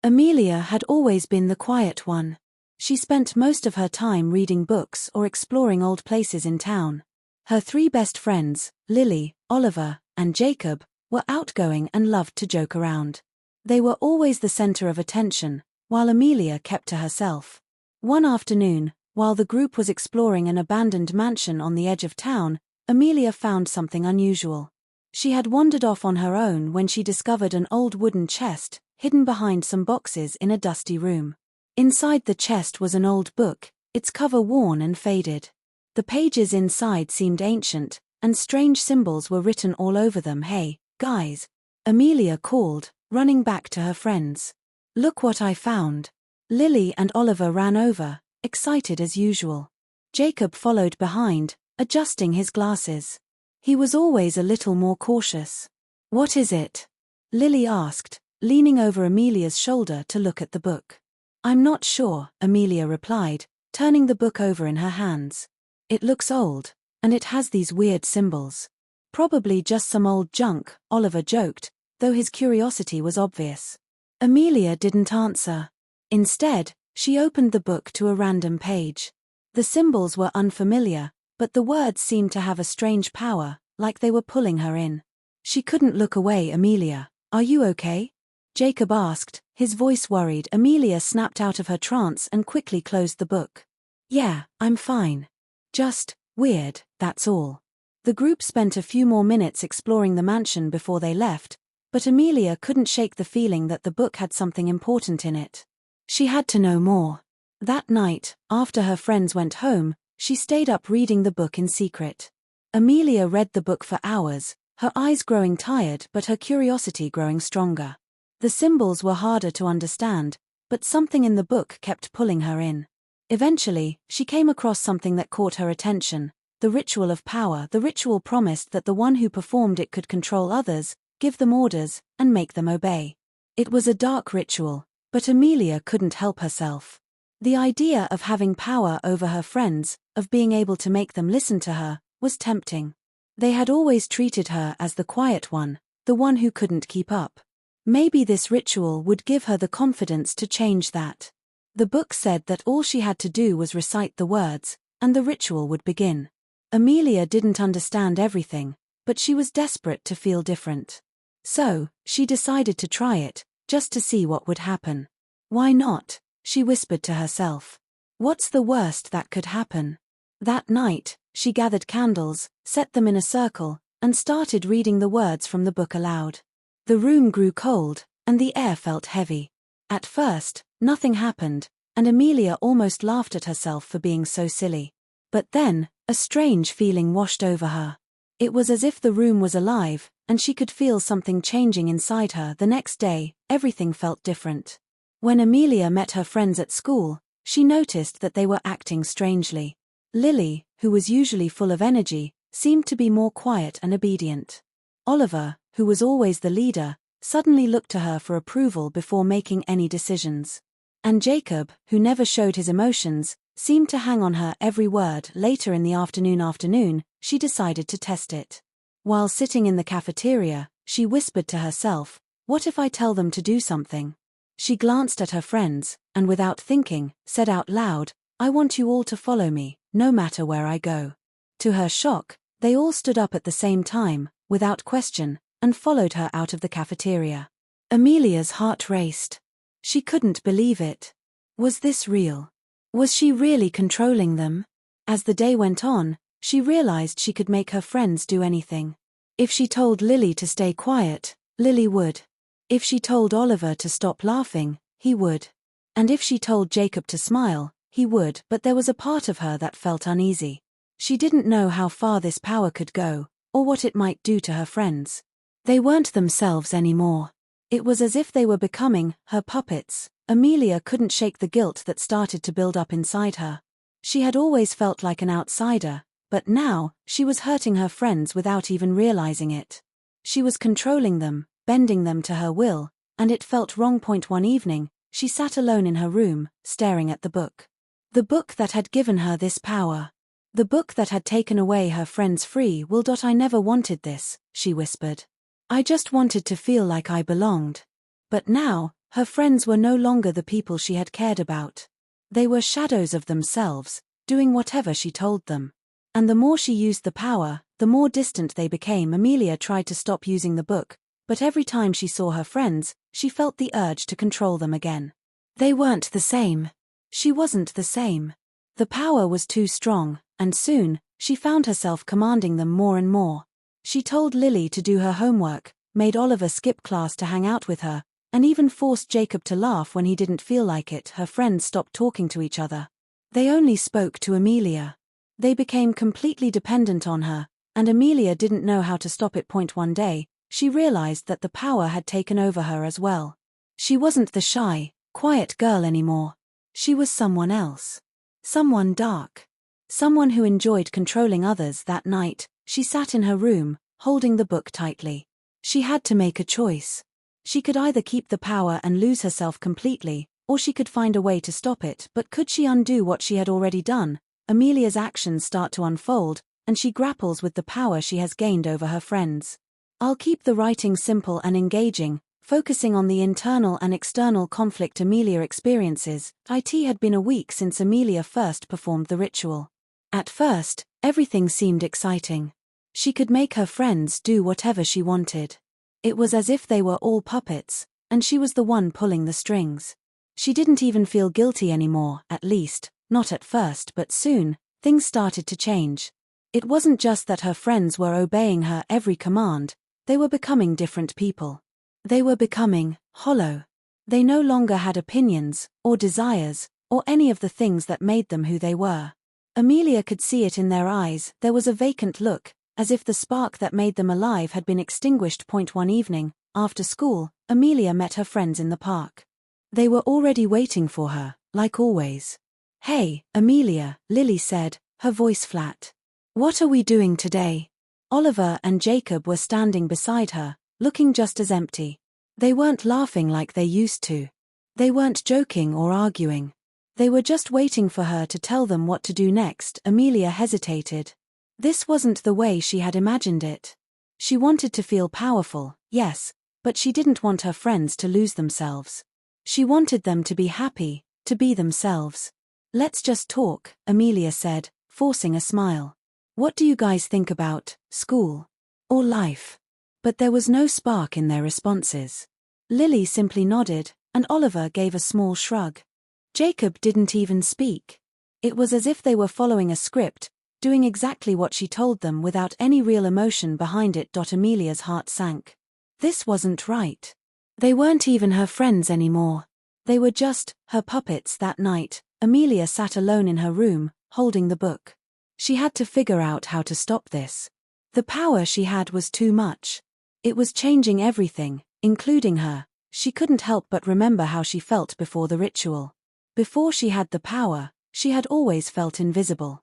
Amelia had always been the quiet one. She spent most of her time reading books or exploring old places in town. Her three best friends, Lily, Oliver, and Jacob, were outgoing and loved to joke around. They were always the center of attention, while Amelia kept to herself. One afternoon, while the group was exploring an abandoned mansion on the edge of town, Amelia found something unusual. She had wandered off on her own when she discovered an old wooden chest, hidden behind some boxes in a dusty room. Inside the chest was an old book, its cover worn and faded. The pages inside seemed ancient, and strange symbols were written all over them. "Hey, guys," Amelia called, running back to her friends. "Look what I found." Lily and Oliver ran over, excited as usual. Jacob followed behind, adjusting his glasses. He was always a little more cautious. "What is it?" Lily asked, leaning over Amelia's shoulder to look at the book. "I'm not sure," Amelia replied, turning the book over in her hands. "It looks old, and it has these weird symbols." "Probably just some old junk," Oliver joked, though his curiosity was obvious. Amelia didn't answer. Instead, she opened the book to a random page. The symbols were unfamiliar, but the words seemed to have a strange power, like they were pulling her in. She couldn't look away. "Amelia, are you okay?" Jacob asked, his voice worried. Amelia snapped out of her trance and quickly closed the book. "Yeah, I'm fine. Just weird, that's all." The group spent a few more minutes exploring the mansion before they left, but Amelia couldn't shake the feeling that the book had something important in it. She had to know more. That night, after her friends went home, she stayed up reading the book in secret. Amelia read the book for hours, her eyes growing tired but her curiosity growing stronger. The symbols were harder to understand, but something in the book kept pulling her in. Eventually, she came across something that caught her attention: the ritual of power. The ritual promised that the one who performed it could control others, give them orders, and make them obey. It was a dark ritual, but Amelia couldn't help herself. The idea of having power over her friends, of being able to make them listen to her, was tempting. They had always treated her as the quiet one, the one who couldn't keep up. Maybe this ritual would give her the confidence to change that. The book said that all she had to do was recite the words, and the ritual would begin. Amelia didn't understand everything, but she was desperate to feel different. So, she decided to try it, just to see what would happen. "Why not?" she whispered to herself. "What's the worst that could happen?" That night, she gathered candles, set them in a circle, and started reading the words from the book aloud. The room grew cold, and the air felt heavy. At first, nothing happened, and Amelia almost laughed at herself for being so silly. But then, a strange feeling washed over her. It was as if the room was alive, and she could feel something changing inside her. The next day, everything felt different. When Amelia met her friends at school, she noticed that they were acting strangely. Lily, who was usually full of energy, seemed to be more quiet and obedient. Oliver, who was always the leader, suddenly looked to her for approval before making any decisions. And Jacob, who never showed his emotions, seemed to hang on her every word. Later in the afternoon, she decided to test it. While sitting in the cafeteria, she whispered to herself, "What if I tell them to do something?" She glanced at her friends, and without thinking, said out loud, "I want you all to follow me, no matter where I go." To her shock, they all stood up at the same time, without question, and followed her out of the cafeteria. Amelia's heart raced. She couldn't believe it. Was this real? Was she really controlling them? As the day went on, she realized she could make her friends do anything. If she told Lily to stay quiet, Lily would. If she told Oliver to stop laughing, he would. And if she told Jacob to smile, he would. But there was a part of her that felt uneasy. She didn't know how far this power could go, or what it might do to her friends. They weren't themselves anymore. It was as if they were becoming her puppets. Amelia couldn't shake the guilt that started to build up inside her. She had always felt like an outsider, but now, she was hurting her friends without even realizing it. She was controlling them, bending them to her will, and it felt wrong. One evening, she sat alone in her room, staring at the book. The book that had given her this power. The book that had taken away her friend's free will. "I never wanted this," she whispered. "I just wanted to feel like I belonged." But now, Her friends were no longer the people she had cared about. They were shadows of themselves, doing whatever she told them. And the more she used the power, the more distant they became. Amelia tried to stop using the book, but every time she saw her friends, she felt the urge to control them again. They weren't the same. She wasn't the same. The power was too strong, and soon, she found herself commanding them more and more. She told Lily to do her homework, made Oliver skip class to hang out with her, and even forced Jacob to laugh when he didn't feel like it. Her friends stopped talking to each other. They only spoke to Amelia. They became completely dependent on her, and Amelia didn't know how to stop it. One day, she realized that the power had taken over her as well. She wasn't the shy, quiet girl anymore. She was someone else. Someone dark. Someone who enjoyed controlling others. That night, she sat in her room, holding the book tightly. She had to make a choice. She could either keep the power and lose herself completely, or she could find a way to stop it. But could she undo what she had already done? Amelia's actions start to unfold, and she grapples with the power she has gained over her friends. I'll keep the writing simple and engaging, focusing on the internal and external conflict Amelia experiences. It had been a week since Amelia first performed the ritual. At first, everything seemed exciting. She could make her friends do whatever she wanted. It was as if they were all puppets, and she was the one pulling the strings. She didn't even feel guilty anymore, at least, not at first, but soon, things started to change. It wasn't just that her friends were obeying her every command, they were becoming different people. They were becoming hollow. They no longer had opinions, or desires, or any of the things that made them who they were. Amelia could see it in their eyes. There was a vacant look, as if the spark that made them alive had been extinguished. One evening, after school, Amelia met her friends in the park. They were already waiting for her, like always. "Hey, Amelia," Lily said, her voice flat. "What are we doing today?" Oliver and Jacob were standing beside her, looking just as empty. They weren't laughing like they used to. They weren't joking or arguing. They were just waiting for her to tell them what to do next. Amelia hesitated. This wasn't the way she had imagined it. She wanted to feel powerful, yes, but she didn't want her friends to lose themselves. She wanted them to be happy, to be themselves. "Let's just talk," Amelia said, forcing a smile. "What do you guys think about school or life?" But there was no spark in their responses. Lily simply nodded, and Oliver gave a small shrug. Jacob didn't even speak. It was as if they were following a script, doing exactly what she told them without any real emotion behind it. Amelia's heart sank. This wasn't right. They weren't even her friends anymore. They were just her puppets. That night, Amelia sat alone in her room, holding the book. She had to figure out how to stop this. The power she had was too much. It was changing everything, including her. She couldn't help but remember how she felt before the ritual. Before she had the power, she had always felt invisible.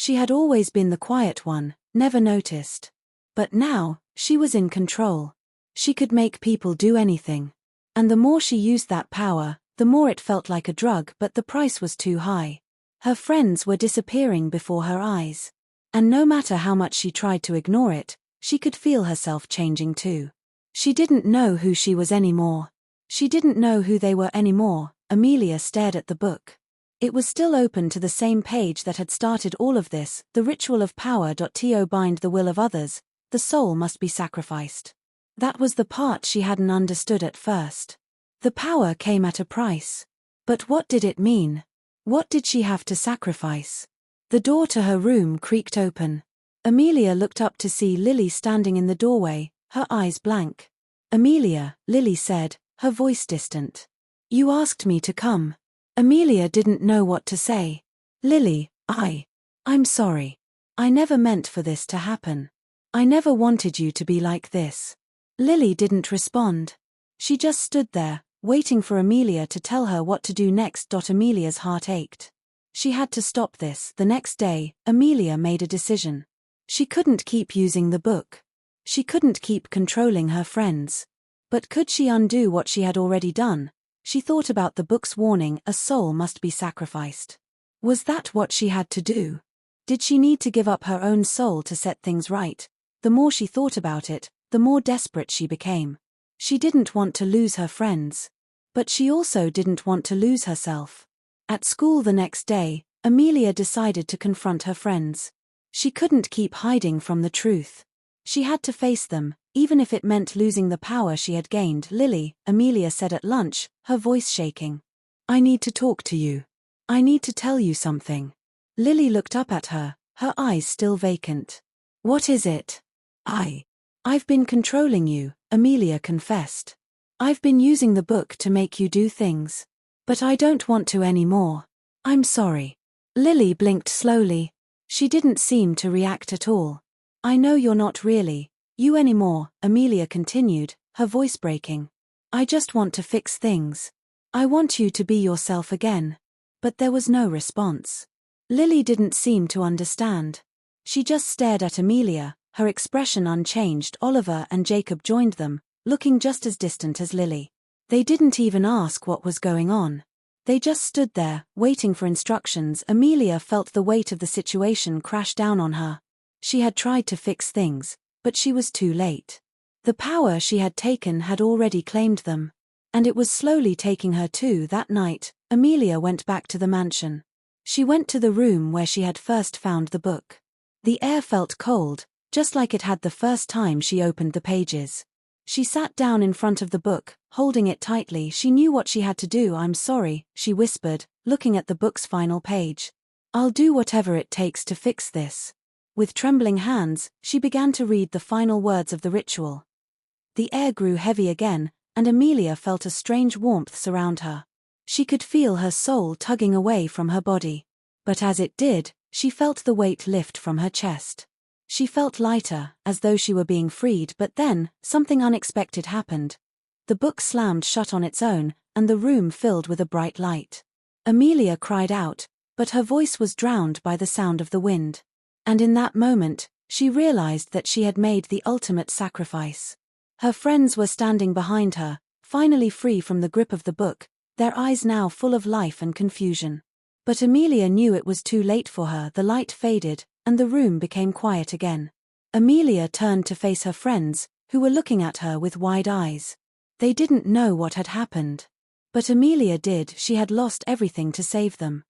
She had always been the quiet one, never noticed. But now, she was in control. She could make people do anything. And the more she used that power, the more it felt like a drug. But the price was too high. Her friends were disappearing before her eyes. And no matter how much she tried to ignore it, she could feel herself changing too. She didn't know who she was anymore. She didn't know who they were anymore. Amelia stared at the book. It was still open to the same page that had started all of this, the ritual of power. To bind the will of others, the soul must be sacrificed. That was the part she hadn't understood at first. The power came at a price. But what did it mean? What did she have to sacrifice? The door to her room creaked open. Amelia looked up to see Lily standing in the doorway, her eyes blank. "Amelia," Lily said, her voice distant. "You asked me to come." Amelia didn't know what to say. "Lily, I'm sorry. I never meant for this to happen. I never wanted you to be like this." Lily didn't respond. She just stood there, waiting for Amelia to tell her what to do next. Amelia's heart ached. She had to stop this. The next day, Amelia made a decision. She couldn't keep using the book. She couldn't keep controlling her friends. But could she undo what she had already done? She thought about the book's warning, a soul must be sacrificed. Was that what she had to do? Did she need to give up her own soul to set things right? The more she thought about it, the more desperate she became. She didn't want to lose her friends. But she also didn't want to lose herself. At school the next day, Amelia decided to confront her friends. She couldn't keep hiding from the truth. She had to face them, even if it meant losing the power she had gained. "Lily," Amelia said at lunch, her voice shaking. "I need to talk to you. I need to tell you something." Lily looked up at her, her eyes still vacant. "What is it?" I've been controlling you," Amelia confessed. "I've been using the book to make you do things. But I don't want to anymore. I'm sorry." Lily blinked slowly. She didn't seem to react at all. "I know you're not really you anymore," Amelia continued, her voice breaking. "I just want to fix things. I want you to be yourself again." But there was no response. Lily didn't seem to understand. She just stared at Amelia, her expression unchanged. Oliver and Jacob joined them, looking just as distant as Lily. They didn't even ask what was going on. They just stood there, waiting for instructions. Amelia felt the weight of the situation crash down on her. She had tried to fix things, but she was too late. The power she had taken had already claimed them. And it was slowly taking her too. That night, Amelia went back to the mansion. She went to the room where she had first found the book. The air felt cold, just like it had the first time she opened the pages. She sat down in front of the book, holding it tightly. She knew what she had to do. "I'm sorry," she whispered, looking at the book's final page. "I'll do whatever it takes to fix this." With trembling hands, she began to read the final words of the ritual. The air grew heavy again, and Amelia felt a strange warmth surround her. She could feel her soul tugging away from her body. But as it did, she felt the weight lift from her chest. She felt lighter, as though she were being freed. But then, something unexpected happened. The book slammed shut on its own, and the room filled with a bright light. Amelia cried out, but her voice was drowned by the sound of the wind. And in that moment, she realized that she had made the ultimate sacrifice. Her friends were standing behind her, finally free from the grip of the book, their eyes now full of life and confusion. But Amelia knew it was too late for her. The light faded, and the room became quiet again. Amelia turned to face her friends, who were looking at her with wide eyes. They didn't know what had happened. But Amelia did. She had lost everything to save them.